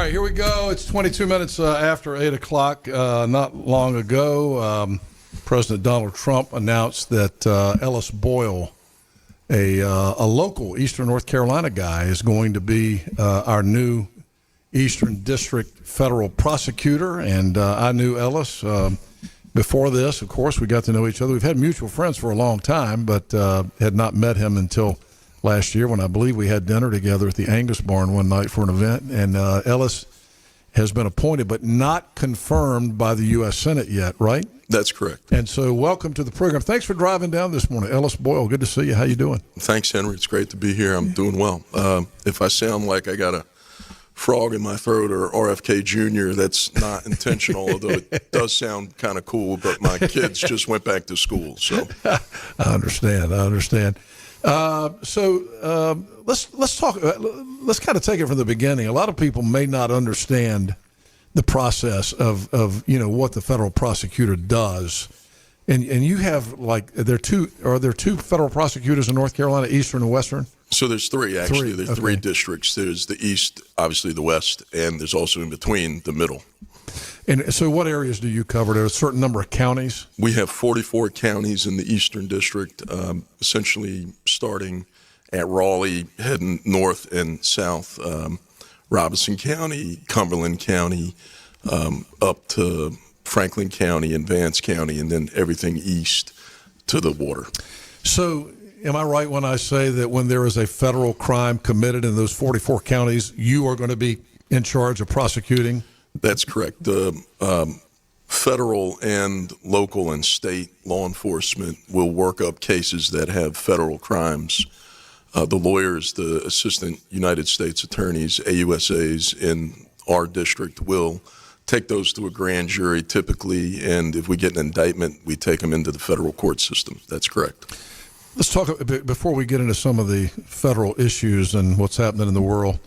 right, here we go. It's 22 minutes after 8 o'clock. Not long ago, President Donald Trump announced that Ellis Boyle, a local Eastern North Carolina guy, is going to be our new Eastern District federal prosecutor. And I knew Ellis before this. Of course, we got to know each other. We've had mutual friends for a long time, but had not met him until last year when I believe we had dinner together at the Angus Barn one night for an event. And Ellis has been appointed but not confirmed by the U.S. Senate yet, right? That's correct. And so welcome to the program. Thanks for driving down this morning. Ellis Boyle, good to see you. How you doing? Thanks, Henry. It's great to be here. I'm doing well. If I sound like I got a frog in my throat or RFK Jr., that's not intentional, although it does sound kind of cool, but my kids just went back to school. So I understand. Let's talk. Let's kind of take it from the beginning. A lot of people may not understand the process of what the federal prosecutor does, and you have are there two federal prosecutors in North Carolina, Eastern and Western? So there's three, actually. There's three districts. There's the East, obviously the West, and there's also in between the middle. And so what areas do you cover? There are a certain number of counties? We have 44 counties in the Eastern District, essentially starting at Raleigh, heading north and south, Robinson County, Cumberland County, up to Franklin County and Vance County, and then everything east to the water. So am I right when I say that when there is a federal crime committed in those 44 counties, you are going to be in charge of prosecuting? That's correct. The federal and local and state law enforcement will work up cases that have federal crimes. The lawyers, the assistant United States attorneys, AUSAs in our district will take those to a grand jury typically, and if we get an indictment, we take them into the federal court system. That's correct. Let's talk a bit before we get into some of the federal issues and what's happening in the world.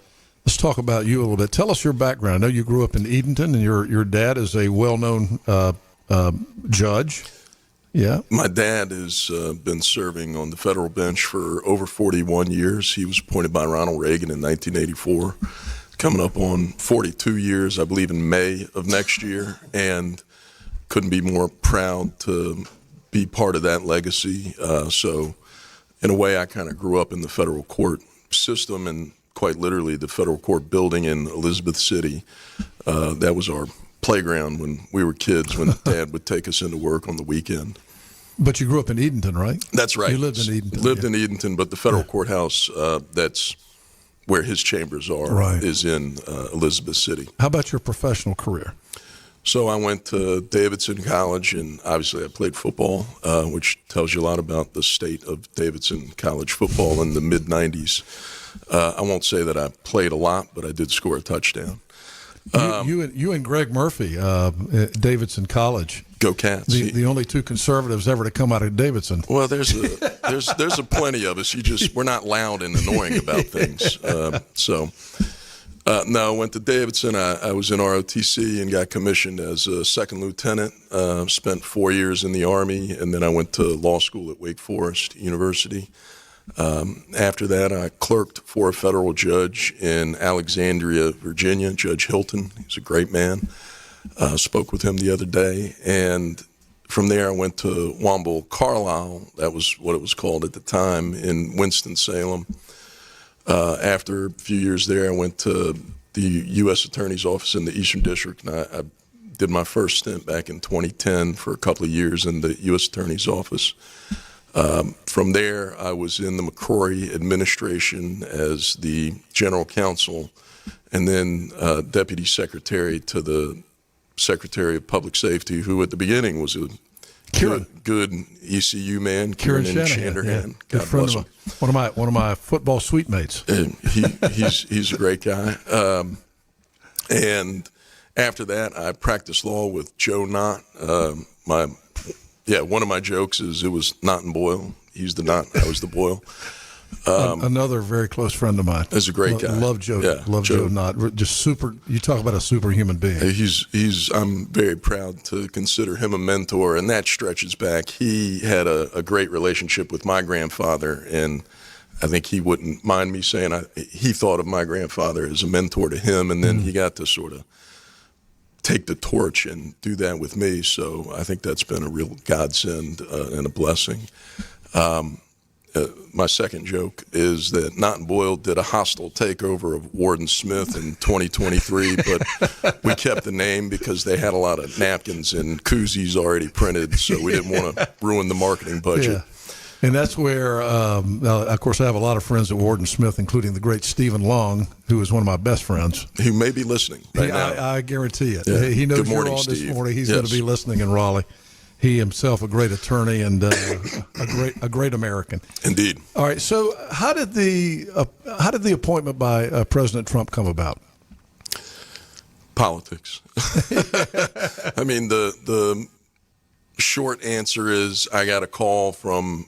Let's talk about you a little bit. Tell us your background. I know you grew up in Edenton, and your dad is a well-known judge. Yeah. My dad has been serving on the federal bench for over 41 years. He was appointed by Ronald Reagan in 1984, coming up on 42 years, I believe, in May of next year, and couldn't be more proud to be part of that legacy. So in a way, I kind of grew up in the federal court system and quite literally the federal court building in Elizabeth City. That was our playground when we were kids, when Dad would take us into work on the weekend. But you grew up in Edenton, right? That's right. You lived in Edenton. Lived in Edenton, but the federal courthouse, that's where his chambers are, is in Elizabeth City. How about your professional career? So I went to Davidson College, and obviously I played football, which tells you a lot about the state of Davidson College football in the mid-'90s. I won't say that I played a lot, but I did score a touchdown. You and Greg Murphy, Davidson College. Go Cats! The only two conservatives ever to come out of Davidson. Well, there's a plenty of us. We're not loud and annoying about things. No, I went to Davidson. I was in ROTC and got commissioned as a second lieutenant. Spent 4 years in the Army, and then I went to law school at Wake Forest University. After that, I clerked for a federal judge in Alexandria, Virginia, Judge Hilton. He's a great man. Spoke with him the other day. And from there, I went to Womble Carlisle. That was what it was called at the time, in Winston-Salem. After a few years there, I went to the U.S. Attorney's Office in the Eastern District, and I did my first stint back in 2010 for a couple of years in the U.S. Attorney's Office. From there, I was in the McCrory administration as the general counsel, and then deputy secretary to the Secretary of Public Safety, who at the beginning was a good ECU man, Kieran Shanahan. Yeah. God bless him. One of my football suite mates. He's a great guy. And after that, I practiced law with Joe Knott. One of my jokes is it was Knott and Boyle. He's the Knott, I was the Boyle. Another very close friend of mine. He's a great guy. Love Joe. Yeah, love Joe Knott. Just super. You talk about a superhuman being. I'm very proud to consider him a mentor, and that stretches back. He had a great relationship with my grandfather, and I think he wouldn't mind me saying he thought of my grandfather as a mentor to him, and then he got to sort of take the torch and do that with me. So I think that's been a real godsend and a blessing. My second joke is that Not Boyle did a hostile takeover of Warden Smith in 2023, but we kept the name because they had a lot of napkins and koozies already printed, so we didn't want to ruin the marketing budget. Yeah. And that's where, of course, I have a lot of friends at Warden Smith, including the great Stephen Long, who is one of my best friends. He may be listening right now. I guarantee it. Yeah. He knows Good morning, you're on Steve. this morning. He's Yes. going to be listening in Raleigh. He himself a great attorney and a great American. Indeed. All right. So how did the appointment by President Trump come about? Politics. I mean, the short answer is I got a call from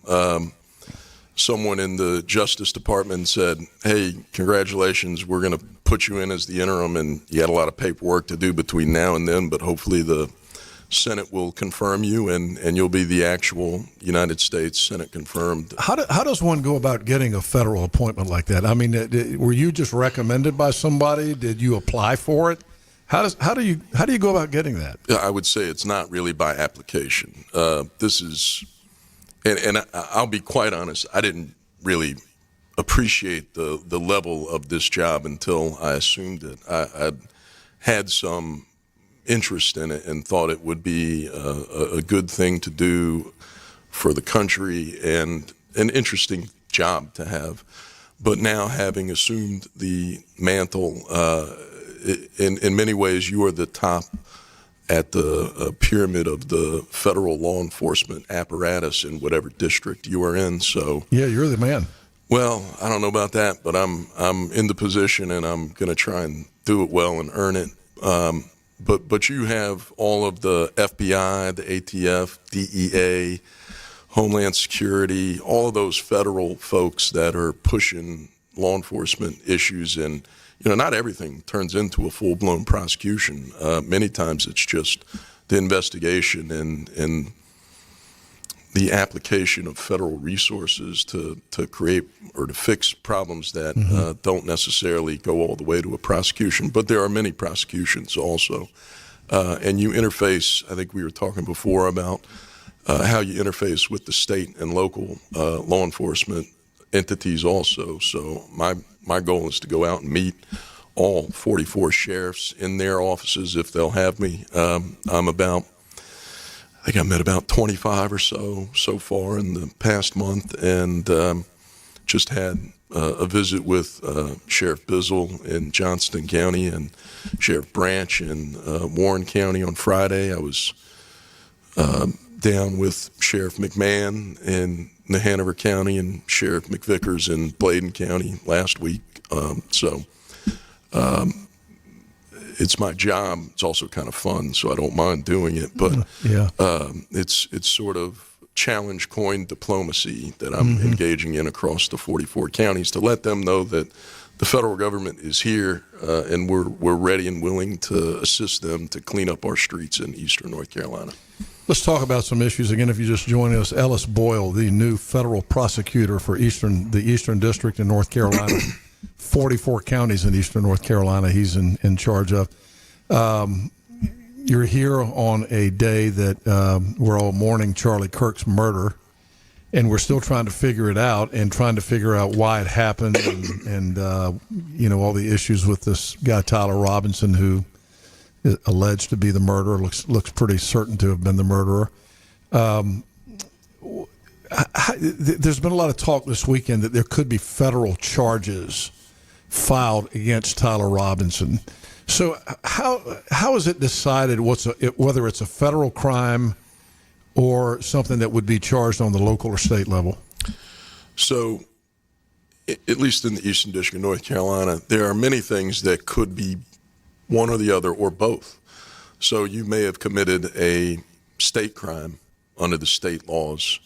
someone in the Justice Department and said, hey, congratulations, we're going to put you in as the interim, and you got a lot of paperwork to do between now and then, but hopefully the Senate will confirm you, and you'll be the actual United States Senate confirmed. How does one go about getting a federal appointment like that? I mean, were you just recommended by somebody? Did you apply for it? How do you go about getting that? I would say it's not really by application. This is, and I'll be quite honest, I didn't really appreciate the level of this job until I assumed it. I had some interest in it and thought it would be a good thing to do for the country and an interesting job to have. But now, having assumed the mantle, in many ways, you are the top at the pyramid of the federal law enforcement apparatus in whatever district you are in. So yeah, you're the man. Well, I don't know about that, but I'm in the position, and I'm going to try and do it well and earn it. But you have all of the FBI, the ATF, DEA, Homeland Security, all of those federal folks that are pushing law enforcement issues, and not everything turns into a full-blown prosecution. Many times it's just the investigation and the application of federal resources to create or to fix problems that don't necessarily go all the way to a prosecution. But there are many prosecutions also. And you interface, I think we were talking before about how you interface with the state and local law enforcement entities also. So my goal is to go out and meet all 44 sheriffs in their offices if they'll have me. I think I met about 25 or so far in the past month, and just had a visit with Sheriff Bizzle in Johnston County and Sheriff Branch in Warren County on Friday. I was down with Sheriff McMahon in the Hanover County and Sheriff McVickers in Bladen County last week. It's my job. It's also kind of fun, so I don't mind doing it. But yeah. It's sort of challenge coin diplomacy that I'm engaging in across the 44 counties to let them know that the federal government is here, and we're ready and willing to assist them to clean up our streets in eastern North Carolina. Let's talk about some issues again. If you just join us, Ellis Boyle, the new federal prosecutor for the Eastern District in North Carolina. 44 counties in eastern North Carolina he's in charge of. You're here on a day that we're all mourning Charlie Kirk's murder, and we're still trying to figure it out and trying to figure out why it happened and all the issues with this guy, Tyler Robinson, who is alleged to be the murderer, looks pretty certain to have been the murderer. There's been a lot of talk this weekend that there could be federal charges filed against Tyler Robinson. So how is it decided whether it's a federal crime or something that would be charged on the local or state level? So, at least in the Eastern District of North Carolina, there are many things that could be one or the other or both. So you may have committed a state crime under the state laws,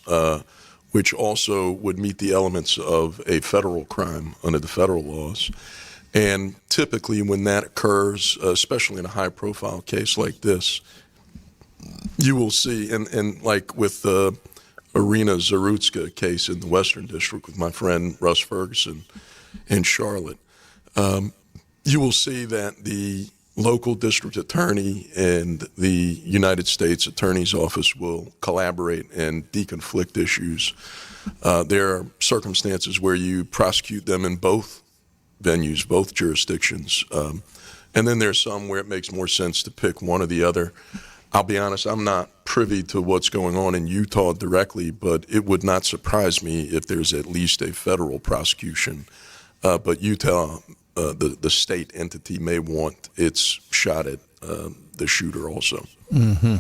which also would meet the elements of a federal crime under the federal laws. And typically when that occurs, especially in a high-profile case like this, you will see, and like with Irina Zarutska case in the Western District with my friend Russ Ferguson in Charlotte. You will see that the local district attorney and the United States Attorney's Office will collaborate and deconflict issues. There are circumstances where you prosecute them in both venues, both jurisdictions. And then there's some where it makes more sense to pick one or the other. I'll be honest, I'm not privy to what's going on in Utah directly, but it would not surprise me if there's at least a federal prosecution. But Utah, the state entity, may want its shot at the shooter also. Mm-hmm.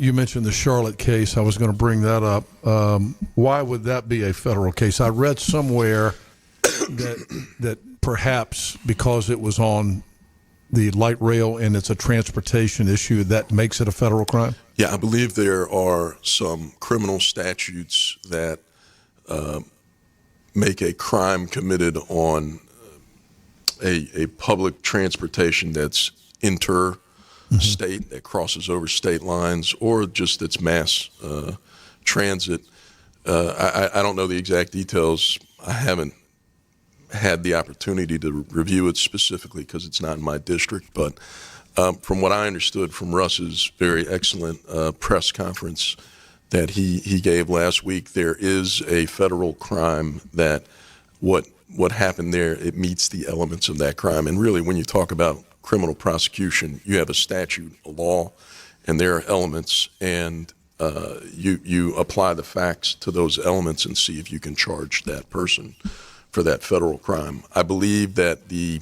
You mentioned the Charlotte case. I was going to bring that up. Why would that be a federal case? I read somewhere that perhaps because it was on the light rail and it's a transportation issue, that makes it a federal crime? Yeah, I believe there are some criminal statutes that make a crime committed on a public transportation that's interstate, that crosses over state lines, or just that's mass transit. I don't know the exact details. I haven't had the opportunity to review it specifically because it's not in my district, but from what I understood from Russ's very excellent press conference that he gave last week, there is a federal crime that what happened there, it meets the elements of that crime. And really, when you talk about criminal prosecution, you have a statute, a law, and there are elements, and you apply the facts to those elements and see if you can charge that person for that federal crime. I believe that the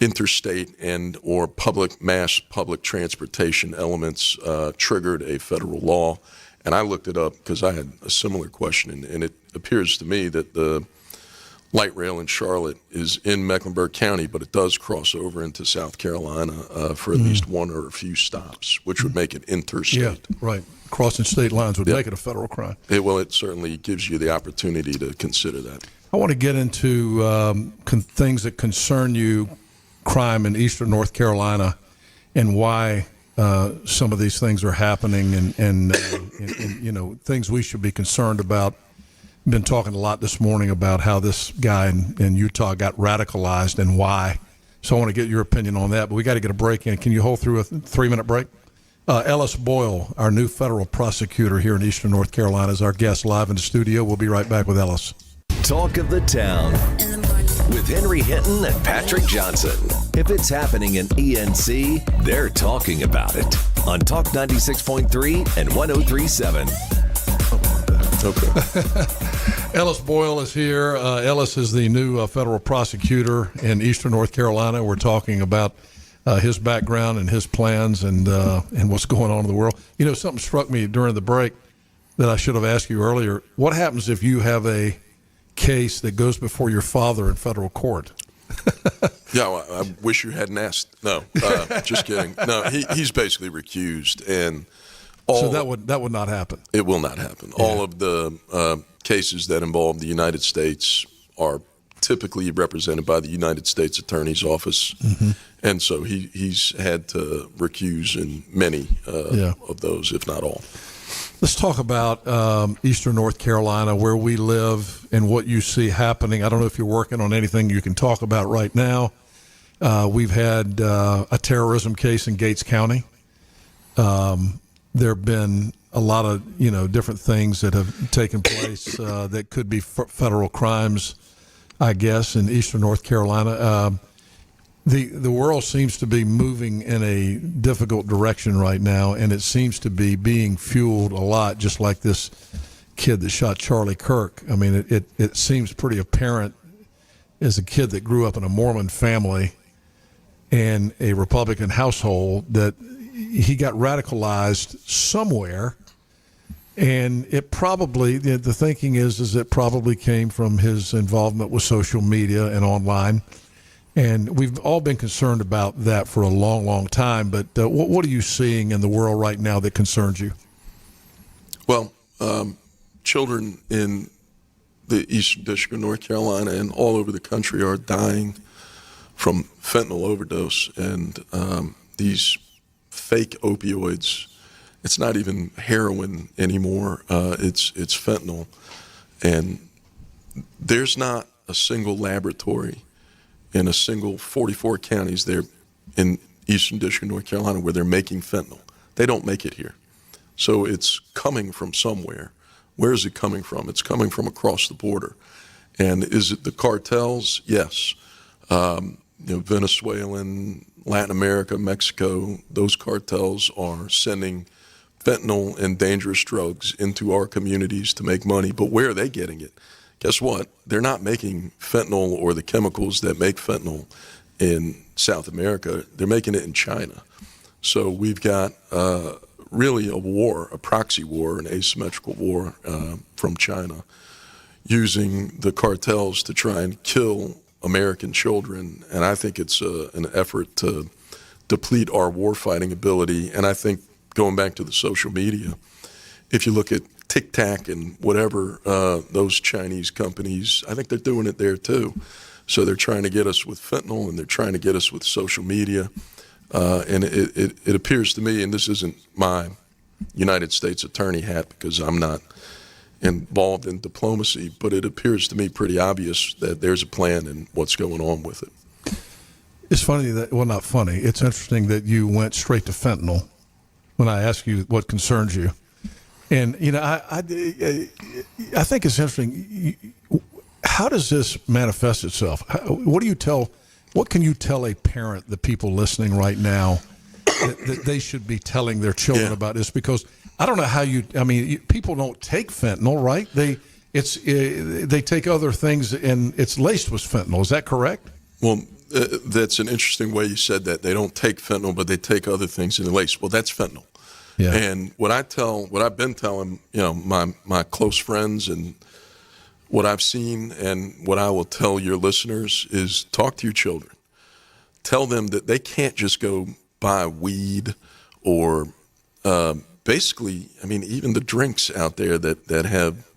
interstate and or mass public transportation elements triggered a federal law. And I looked it up because I had a similar question, and it appears to me that the light rail in Charlotte is in Mecklenburg County, but it does cross over into South Carolina for at least one or a few stops, which would make it interstate. Yeah, right. Crossing state lines would make it a federal crime. It certainly gives you the opportunity to consider that. I want to get into things that concern you, crime in eastern North Carolina, and why some of these things are happening, and you know, things we should be concerned about. Been talking a lot this morning about how this guy in Utah got radicalized and why. So I want to get your opinion on that, but we got to get a break in. Can you hold through a 3-minute break? Ellis Boyle, our new federal prosecutor here in eastern North Carolina, is our guest live in the studio. We'll be right back with Ellis. Talk of the Town with Henry Hinton and Patrick Johnson. If it's happening in ENC, they're talking about it on Talk 96.3 and 103.7. Okay. Ellis Boyle is here. Ellis is the new federal prosecutor in eastern North Carolina. We're talking about his background and his plans and what's going on in the world. You know, something struck me during the break that I should have asked you earlier. What happens if you have a case that goes before your father in federal court? Yeah, well, I wish you hadn't asked. No, just kidding. No, he's basically recused, and so that would not happen. It will not happen. Yeah. All of the cases that involve the United States are typically represented by the United States Attorney's Office, and so he's had to recuse in many of those, if not all. Let's talk about eastern North Carolina, where we live, and what you see happening. I don't know if you're working on anything you can talk about right now. We've had a terrorism case in Gates County. There have been a lot of different things that have taken place that could be federal crimes, I guess, in eastern North Carolina. The world seems to be moving in a difficult direction right now, and it seems to be being fueled a lot, just like this kid that shot Charlie Kirk. I mean, it seems pretty apparent as a kid that grew up in a Mormon family and a Republican household that he got radicalized somewhere, and it probably, the thinking is it probably came from his involvement with social media and online. And we've all been concerned about that for a long, long time. But what are you seeing in the world right now that concerns you? Well, children in the Eastern District of North Carolina and all over the country are dying from fentanyl overdose. And these fake opioids It's not even heroin anymore. It's fentanyl. And there's not a single laboratory in a single 44 counties there in Eastern District of North Carolina where they're making fentanyl. They don't make it here. So it's coming from somewhere. Where is it coming from? It's coming from across the border. And is it the cartels? Yes. Venezuelan, Latin America, Mexico, those cartels are sending fentanyl and dangerous drugs into our communities to make money. But where are they getting it? Guess what? They're not making fentanyl or the chemicals that make fentanyl in South America. They're making it in China. So we've got really a war, a proxy war, an asymmetrical war from China, using the cartels to try and kill American children. And I think it's an effort to deplete our warfighting ability. And I think, going back to the social media, if you look at TikTok and whatever, those Chinese companies, I think they're doing it there too. So they're trying to get us with fentanyl, and they're trying to get us with social media. And it appears to me, and this isn't my United States attorney hat because I'm not involved in diplomacy, but it appears to me pretty obvious that there's a plan in what's going on with it. It's funny that, well, not funny. It's interesting that you went straight to fentanyl when I asked you what concerns you. And, I think it's interesting. How does this manifest itself? What can you tell a parent, the people listening right now, that they should be telling their children about this? Because I don't know how people don't take fentanyl, right? They take other things, and it's laced with fentanyl. Is that correct? Well, that's an interesting way you said that. They don't take fentanyl, but they take other things in the lace. Well, that's fentanyl. Yeah. And what I've been telling, my close friends, and what I've seen, and what I will tell your listeners is, talk to your children. Tell them that they can't just go buy weed or basically, even the drinks out there that have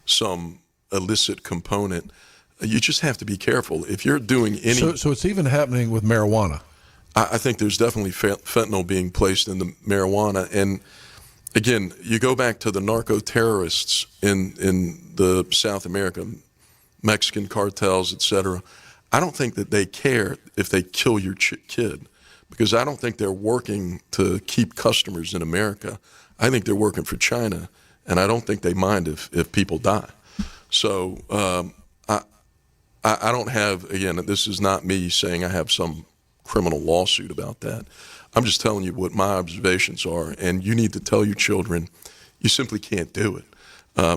some illicit component. You just have to be careful. If you're doing any... So it's even happening with marijuana. I think there's definitely fentanyl being placed in the marijuana. And again, you go back to the narco-terrorists in the South American, Mexican cartels, et cetera. I don't think that they care if they kill your kid, because I don't think they're working to keep customers in America. I think they're working for China, and I don't think they mind if people die. So I don't have, again, this is not me saying I have some criminal lawsuit about that. I'm just telling you what my observations are, and you need to tell your children you simply can't do it,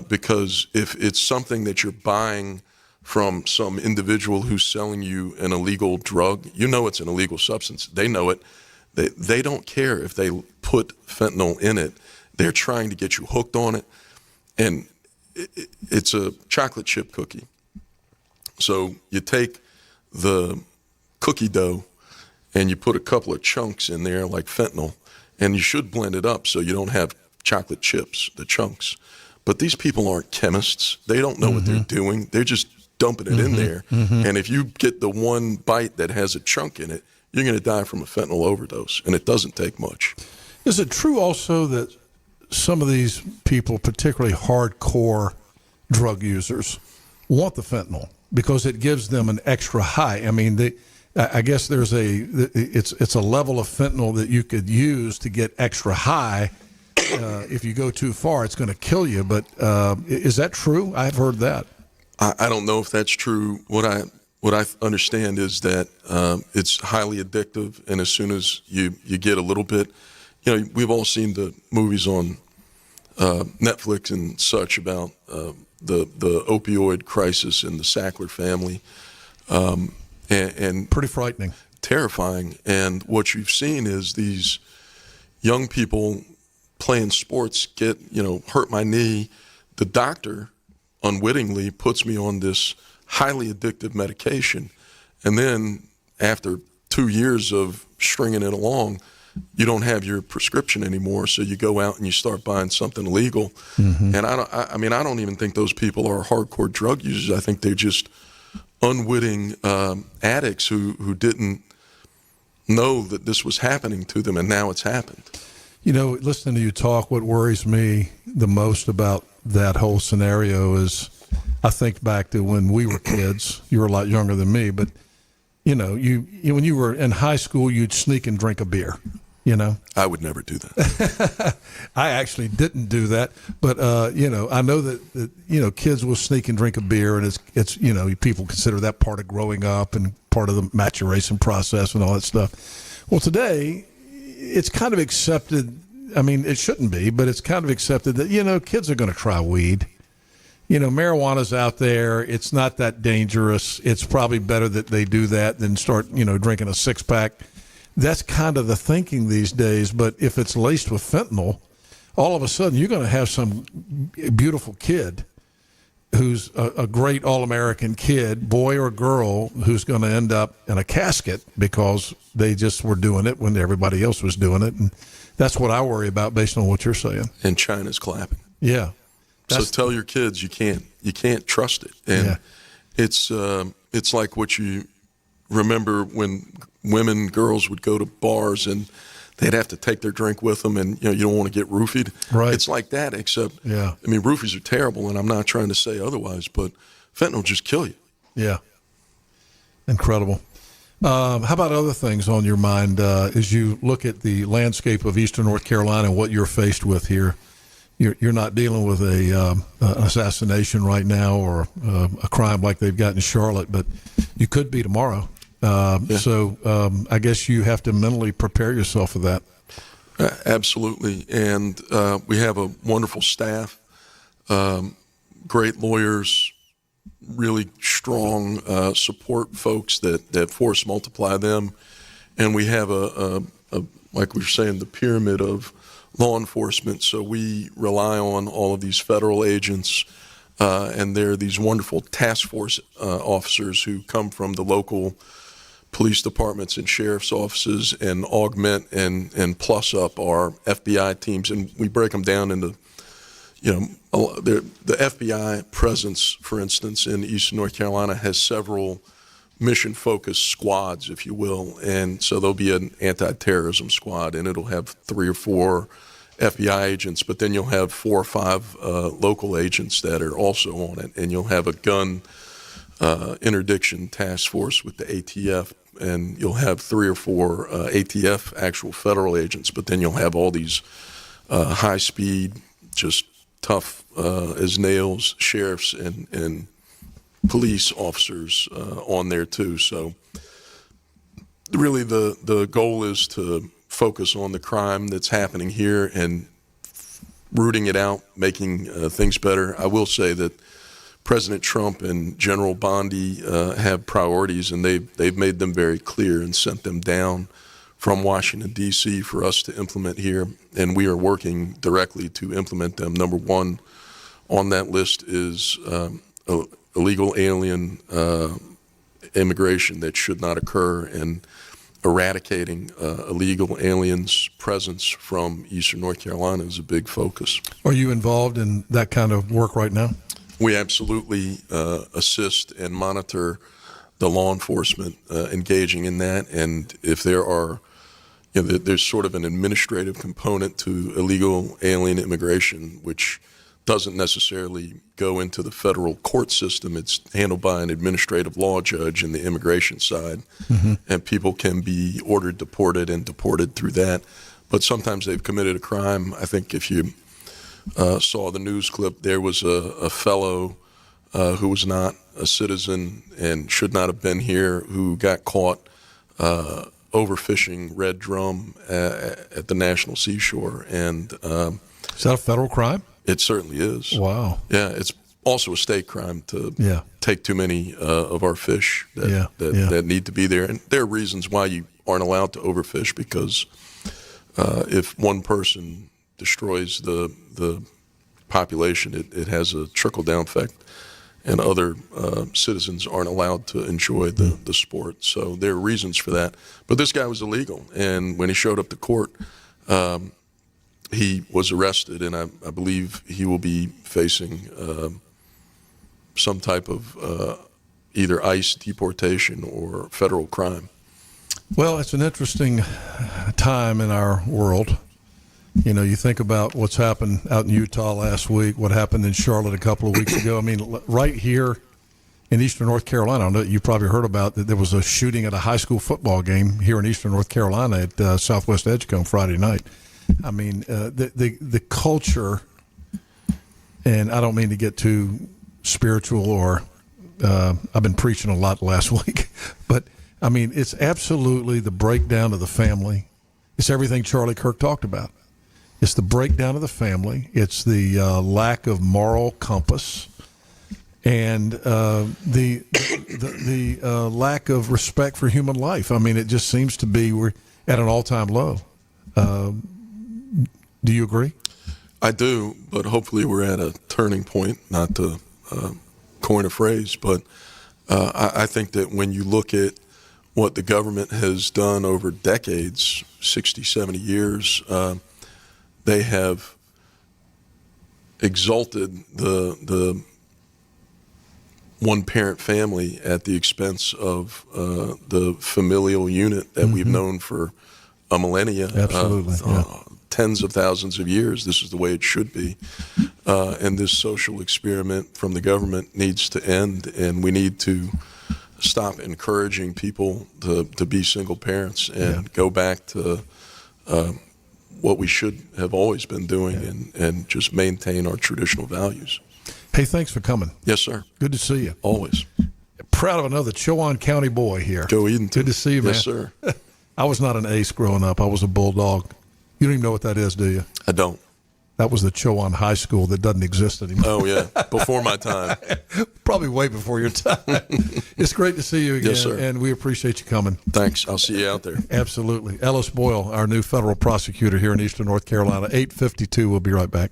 because if it's something that you're buying from some individual who's selling you an illegal drug, it's an illegal substance. They know it. They don't care if they put fentanyl in it. They're trying to get you hooked on it, and it's a chocolate chip cookie. So you take the cookie dough and you put a couple of chunks in there like fentanyl, and you should blend it up so you don't have chocolate chips, the chunks. But these people aren't chemists. They don't know what they're doing. They're just dumping it in there. And if you get the one bite that has a chunk in it, you're going to die from a fentanyl overdose, and it doesn't take much. Is it true also that some of these people, particularly hardcore drug users, want the fentanyl because it gives them an extra high? I guess it's a level of fentanyl that you could use to get extra high. If you go too far, it's going to kill you. But is that true? I've heard that. I don't know if that's true. What I understand is that it's highly addictive, and as soon as you get a little bit, we've all seen the movies on Netflix and such about the opioid crisis in the Sackler family. And pretty frightening, terrifying. And what you've seen is these young people playing sports get, hurt my knee. The doctor unwittingly puts me on this highly addictive medication. And then after 2 years of stringing it along, you don't have your prescription anymore. So you go out and you start buying something illegal. And I don't even think those people are hardcore drug users. I think they're just unwitting addicts who didn't know that this was happening to them, and now it's happened. Listening to you talk, what worries me the most about that whole scenario is I think back to when we were kids. You were a lot younger than me, but, when you were in high school, you'd sneak and drink a beer, I would never do that. I actually didn't do that, but, I know that kids will sneak and drink a beer, and it's people consider that part of growing up and part of the maturation process and all that stuff. Well, today, it's kind of accepted. I mean, it shouldn't be, but it's kind of accepted that, kids are going to try weed. Marijuana's out there. It's not that dangerous. It's probably better that they do that than start, drinking a six-pack. That's kind of the thinking these days. But if it's laced with fentanyl, all of a sudden you're going to have some beautiful kid who's a great all-American kid, boy or girl, who's going to end up in a casket because they just were doing it when everybody else was doing it. And that's what I worry about based on what you're saying. And China's clapping. Yeah. So tell your kids you can't trust it. And it's like what you remember when girls would go to bars and they'd have to take their drink with them, and you don't want to get roofied. Right. It's like that, except roofies are terrible, and I'm not trying to say otherwise, but fentanyl just kill you. Yeah. Incredible. How about other things on your mind as you look at the landscape of Eastern North Carolina and what you're faced with here? You're not dealing with an assassination right now or a crime like they've got in Charlotte, but you could be tomorrow. So I guess you have to mentally prepare yourself for that. Absolutely. And we have a wonderful staff, great lawyers, really strong support folks that force multiply them. And we have like we were saying, the pyramid of law enforcement. So we rely on all of these federal agents, and they're these wonderful task force officers who come from the local police departments and sheriff's offices and augment and plus up our FBI teams. And we break them down into, the FBI presence, for instance, in Eastern North Carolina has several mission-focused squads, if you will. And so there'll be an anti-terrorism squad, and it'll have 3 or 4 FBI agents, but then you'll have 4 or 5 local agents that are also on it, and you'll have a gun interdiction task force with the ATF, and you'll have 3 or 4 ATF actual federal agents, but then you'll have all these high-speed, just tough as nails sheriffs and police officers on there too. So really the goal is to focus on the crime that's happening here and rooting it out, making things better. I will say that President Trump and General Bondi have priorities, and they've made them very clear and sent them down from Washington, D.C. for us to implement here, and we are working directly to implement them. Number one on that list is illegal alien immigration that should not occur, and eradicating illegal aliens' presence from Eastern North Carolina is a big focus. Are you involved in that kind of work right now? We absolutely assist and monitor the law enforcement engaging in that, and if there are, there's sort of an administrative component to illegal alien immigration, which doesn't necessarily go into the federal court system. It's handled by an administrative law judge in the immigration side, and people can be ordered deported and deported through that. But sometimes they've committed a crime. I think if you saw the news clip, there was a fellow who was not a citizen and should not have been here who got caught overfishing red drum at the National Seashore. And is that a federal crime? It certainly is. Wow. Yeah, it's also a state crime to take too many of our fish that need to be there. And there are reasons why you aren't allowed to overfish, because if one person destroys the population, it has a trickle-down effect, and other citizens aren't allowed to enjoy the sport. So there are reasons for that. But this guy was illegal, and when he showed up to court, he was arrested, and I believe he will be facing some type of either ICE deportation or federal crime. Well, it's an interesting time in our world. You know, you think about what's happened out in Utah last week, what happened in Charlotte a couple of weeks ago. I mean, right here in eastern North Carolina, I know you probably heard about that there was a shooting at a high school football game here in eastern North Carolina at Southwest Edgecombe Friday night. I mean, the culture, and I don't mean to get too spiritual or I've been preaching a lot last week, but I mean, it's absolutely the breakdown of the family. It's everything Charlie Kirk talked about. It's the breakdown of the family. It's the lack of moral compass, and the lack of respect for human life. I mean, it just seems to be we're at an all-time low. Do you agree? I do, but hopefully we're at a turning point, not to coin a phrase, but I think that when you look at what the government has done over decades, 60, 70 years, they have exalted the one-parent family at the expense of the familial unit that we've known for a millennia. Absolutely, Tens of thousands of years. This is the way it should be. And this social experiment from the government needs to end, and we need to stop encouraging people to be single parents and go back to what we should have always been doing and just maintain our traditional values. Hey, thanks for coming. Yes, sir. Good to see you. Always. Proud of another Chowan County boy here. Joe Edenton. Good to see you, man. Yes, sir. I was not an ace growing up. I was a bulldog. You don't even know what that is, do you? I don't. That was the Chowan High School that doesn't exist anymore. Oh, yeah. Before my time. Probably way before your time. It's great to see you again, Yes, sir. and we appreciate you coming. Thanks. I'll see you out there. Absolutely. Ellis Boyle, our new federal prosecutor here in eastern North Carolina, 8:52. We'll be right back.